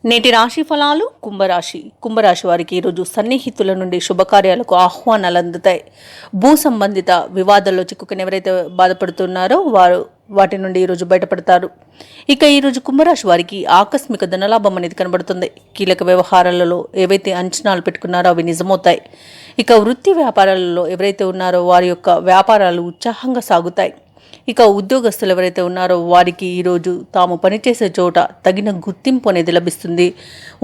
నేటి రాశి ఫలాలు. కుంభరాశి వారికి ఈరోజు సన్నిహితుల నుండి శుభకార్యాలకు ఆహ్వానాలు అందుతాయి. భూ సంబంధిత వివాదాల్లో చిక్కుకుని ఎవరైతే బాధపడుతున్నారో వాటి నుండి ఈరోజు బయటపడతారు. ఇక ఈరోజు కుంభరాశి వారికి ఆకస్మిక ధనలాభం అనేది కనబడుతుంది. కీలక వ్యవహారాలలో ఏవైతే అంచనాలు పెట్టుకున్నారో అవి నిజమవుతాయి. ఇక వృత్తి వ్యాపారాలలో ఎవరైతే ఉన్నారో వారి యొక్క వ్యాపారాలు ఉత్సాహంగా సాగుతాయి. ఇక ఉద్యోగస్తులు ఎవరైతే ఉన్నారో వారికి ఈరోజు తాము పనిచేసే చోట తగిన గుర్తింపు అనేది లభిస్తుంది.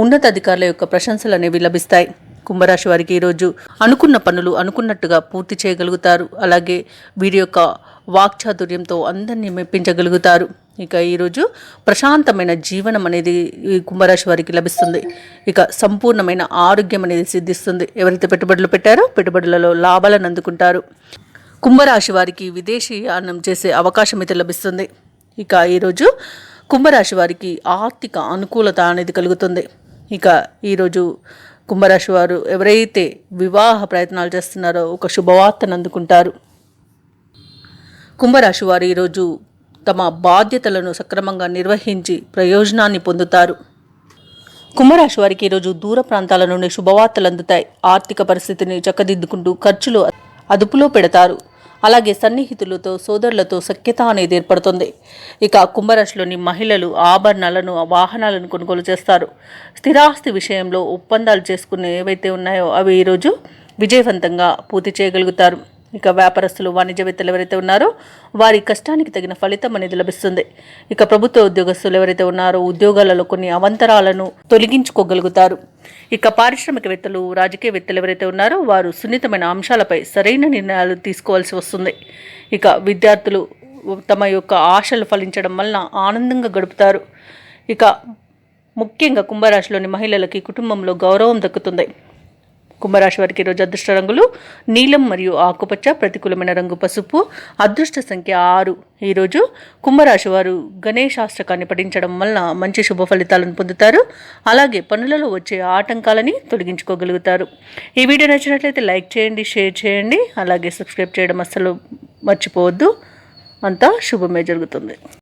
ఉన్నతాధికారుల యొక్క ప్రశంసలు అనేవి లభిస్తాయి. కుంభరాశి వారికి ఈరోజు అనుకున్న పనులు అనుకున్నట్టుగా పూర్తి చేయగలుగుతారు. అలాగే వీరి యొక్క వాక్చాతుర్యంతో అందరినీ మెప్పించగలుగుతారు. ఇక ఈరోజు ప్రశాంతమైన జీవనం అనేది ఈ కుంభరాశి వారికి లభిస్తుంది. ఇక సంపూర్ణమైన ఆరోగ్యం అనేది సిద్ధిస్తుంది. ఎవరైతే పెట్టుబడులు పెట్టారో పెట్టుబడులలో లాభాలను అందుకుంటారు. కుంభరాశి వారికి విదేశీయానం చేసే అవకాశం అయితే లభిస్తుంది. ఇక ఈరోజు కుంభరాశి వారికి ఆర్థిక అనుకూలత అనేది కలుగుతుంది. ఇక ఈరోజు కుంభరాశి వారు ఎవరైతే వివాహ ప్రయత్నాలు చేస్తున్నారో ఒక శుభవార్తను అందుకుంటారు. కుంభరాశి వారు ఈరోజు తమ బాధ్యతలను సక్రమంగా నిర్వహించి ప్రయోజనాన్ని పొందుతారు. కుంభరాశి వారికి ఈరోజు దూర ప్రాంతాల నుండి శుభవార్తలు అందుతాయి. ఆర్థిక పరిస్థితిని చక్కదిద్దుకుంటూ ఖర్చులు అదుపులో పెడతారు. అలాగే సన్నిహితులతో సోదరులతో సఖ్యత అనేది ఏర్పడుతుంది. ఇక కుంభరాశిలోని మహిళలు ఆభరణాలను వాహనాలను కొనుగోలు చేస్తారు. స్థిరాస్తి విషయంలో ఒప్పందాలు చేసుకునే ఏవైతే ఉన్నాయో అవి ఈరోజు విజయవంతంగా పూర్తి చేయగలుగుతారు. ఇక వ్యాపారస్తులు వాణిజ్యవేత్తలు ఎవరైతే ఉన్నారో వారి కష్టానికి తగిన ఫలితం అనేది లభిస్తుంది. ఇక ప్రభుత్వ ఉద్యోగస్తులు ఎవరైతే ఉన్నారో ఉద్యోగాలలో కొన్ని అవంతరాలను తొలగించుకోగలుగుతారు. ఇక పారిశ్రామికవేత్తలు రాజకీయవేత్తలు ఎవరైతే ఉన్నారో వారు సున్నితమైన అంశాలపై సరైన నిర్ణయాలు తీసుకోవాల్సి వస్తుంది. ఇక విద్యార్థులు తమ యొక్క ఆశలు ఫలించడం వలన ఆనందంగా గడుపుతారు. ఇక ముఖ్యంగా కుంభరాశిలోని మహిళలకి కుటుంబంలో గౌరవం దక్కుతుంది. కుంభరాశి వారికి ఈరోజు అదృష్ట రంగులు నీలం మరియు ఆకుపచ్చ, ప్రతికూలమైన రంగు పసుపు, అదృష్ట సంఖ్య 6. ఈరోజు కుంభరాశి వారు గణేశాష్టకాన్ని పఠించడం వలన మంచి శుభ ఫలితాలను పొందుతారు. అలాగే పనులలో వచ్చే ఆటంకాలని తొలగించుకోగలుగుతారు. ఈ వీడియో నచ్చినట్లయితే లైక్ చేయండి, షేర్ చేయండి, అలాగే సబ్స్క్రైబ్ చేయడం అస్సలు మర్చిపోవద్దు. అంతా శుభమే జరుగుతుంది.